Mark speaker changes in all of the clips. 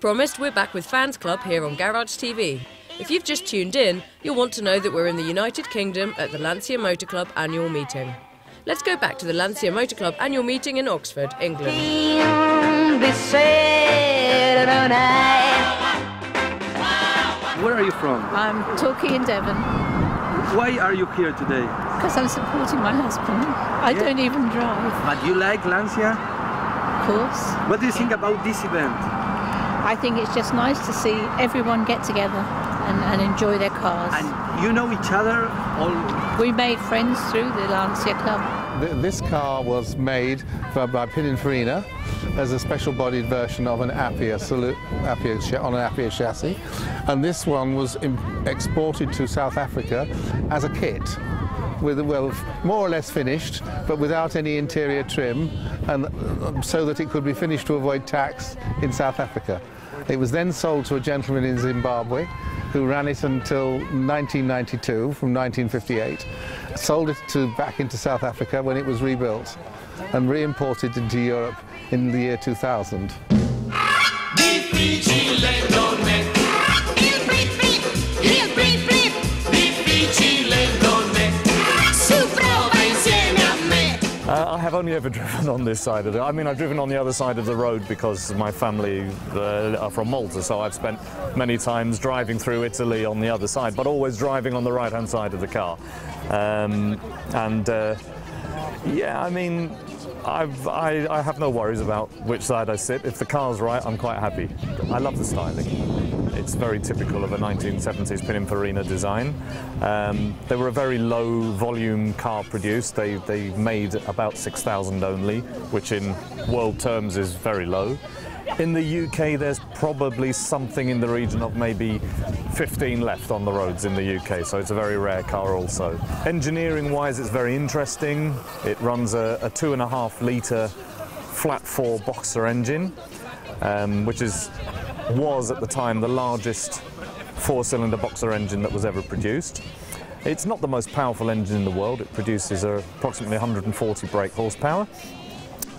Speaker 1: promised, we're back with Fans Club here on Garage TV. If you've just tuned in, you'll want to know that we're in the United Kingdom at the Lancia Motor Club annual meeting. Let's go back to the Lancia Motor Club annual meeting in Oxford, England.
Speaker 2: Where are you from?
Speaker 3: I'm Torquay in Devon.
Speaker 2: Why are you here today?
Speaker 3: Because I'm supporting my husband. I don't even drive.
Speaker 2: But you like Lancia?
Speaker 3: Of course.
Speaker 2: What do you think about this event?
Speaker 3: I think it's just nice to see everyone get together and enjoy their cars.
Speaker 2: And you know each other?
Speaker 3: We made friends through the Lancia Club.
Speaker 4: This car was made by Pininfarina as a special-bodied version of an Appia on an Appia chassis, and this one was exported to South Africa as a kit, with more or less finished, but without any interior trim, and so that it could be finished to avoid tax in South Africa. It was then sold to a gentleman in Zimbabwe who ran it until 1992, from 1958, sold it back into South Africa when it was rebuilt and re-imported into Europe in the year 2000.
Speaker 5: I have only ever driven on this side of it. I mean, I've driven on the other side of the road because my family are from Malta, so I've spent many times driving through Italy on the other side, but always driving on the right-hand side of the car. Yeah, I mean, I have no worries about which side I sit. If the car's right, I'm quite happy. I love the styling. It's very typical of a 1970s Pininfarina design. They were a very low volume car produced. They made about 6,000 only, which in world terms is very low. In the UK, there's probably something in the region of maybe 15 left on the roads in the UK, so it's a very rare car also. Engineering-wise, it's very interesting. It runs a 2.5 litre flat-4 boxer engine, which was at the time the largest 4-cylinder boxer engine that was ever produced. It's not the most powerful engine in the world. It produces approximately 140 brake horsepower,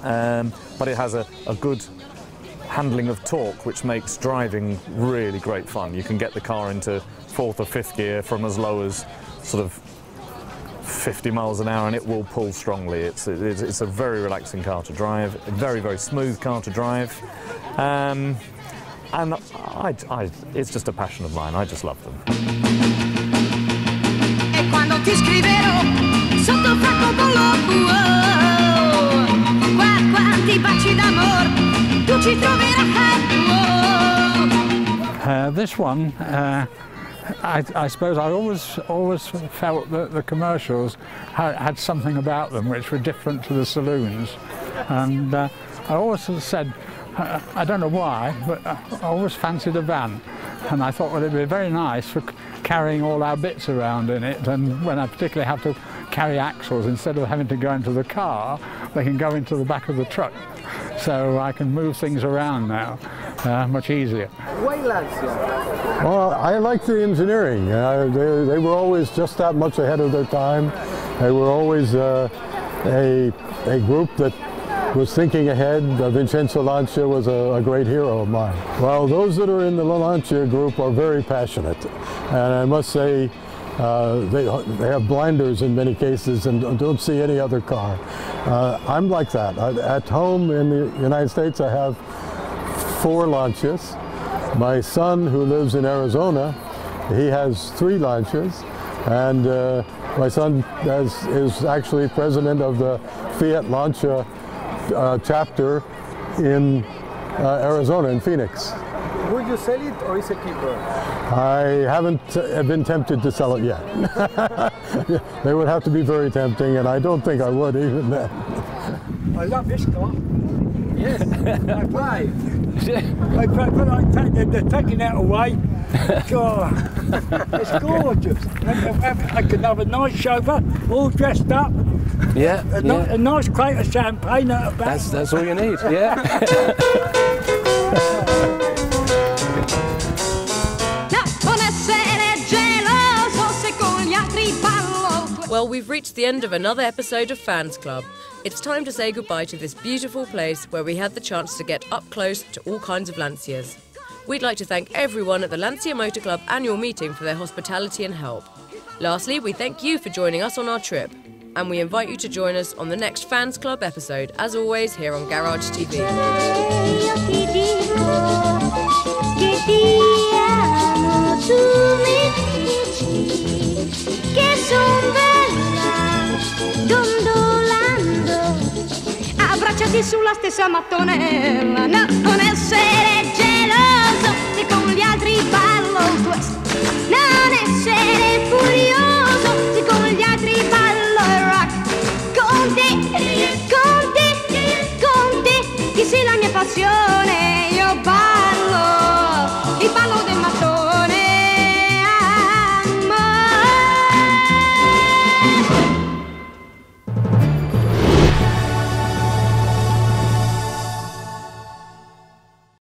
Speaker 5: but it has a good handling of torque, which makes driving really great fun. You can get the car into 4th or 5th gear from as low as sort of 50 miles an hour and it will pull strongly. It's a very relaxing car to drive, a very, very smooth car to drive. And it's just a passion of mine. I just love them.
Speaker 6: This one, I suppose I always felt that the commercials had something about them which were different to the saloons, and I always sort of said, I don't know why, but I always fancied a van, and I thought, well, it'd be very nice for carrying all our bits around in it, and when I particularly have to carry axles, instead of having to go into the car, they can go into the back of the truck. So I can move things around now much easier.
Speaker 2: Why Lancia?
Speaker 7: Well, I like the engineering. They were always just that much ahead of their time. They were always a group that was thinking ahead. Vincenzo Lancia was a great hero of mine. Well, those that are in the Lancia group are very passionate, and I must say they have blinders in many cases and don't see any other car. I'm like that. At home in the United States, I have 4 Lancias. My son, who lives in Arizona, he has 3 Lancias, and my son is actually president of the Fiat Lancia chapter in Arizona, in Phoenix.
Speaker 2: Would you sell it or is it keeper?
Speaker 7: I haven't been tempted to sell it yet. They would have to be very tempting, and I don't think I would even then.
Speaker 8: I love this car.
Speaker 2: Yes, I drive.
Speaker 8: They're taking that away. God, it's gorgeous. I can have a nice chauffeur, all dressed up.
Speaker 9: Yeah,
Speaker 8: a nice crate of champagne at the back.
Speaker 9: That's all you need, yeah.
Speaker 1: Well, we've reached the end of another episode of Fans Club. It's time to say goodbye to this beautiful place where we had the chance to get up close to all kinds of Lancias. We'd like to thank everyone at the Lancia Motor Club annual meeting for their hospitality and help. Lastly, we thank you for joining us on our trip, and we invite you to join us on the next Fans Club episode, as always, here on Garage TV.
Speaker 10: Abbracciati sulla stessa mattonella, non essere geloso se con gli altri ballo questo, non essere furioso se con gli altri ballo il rock. Con te, che sei la mia passione.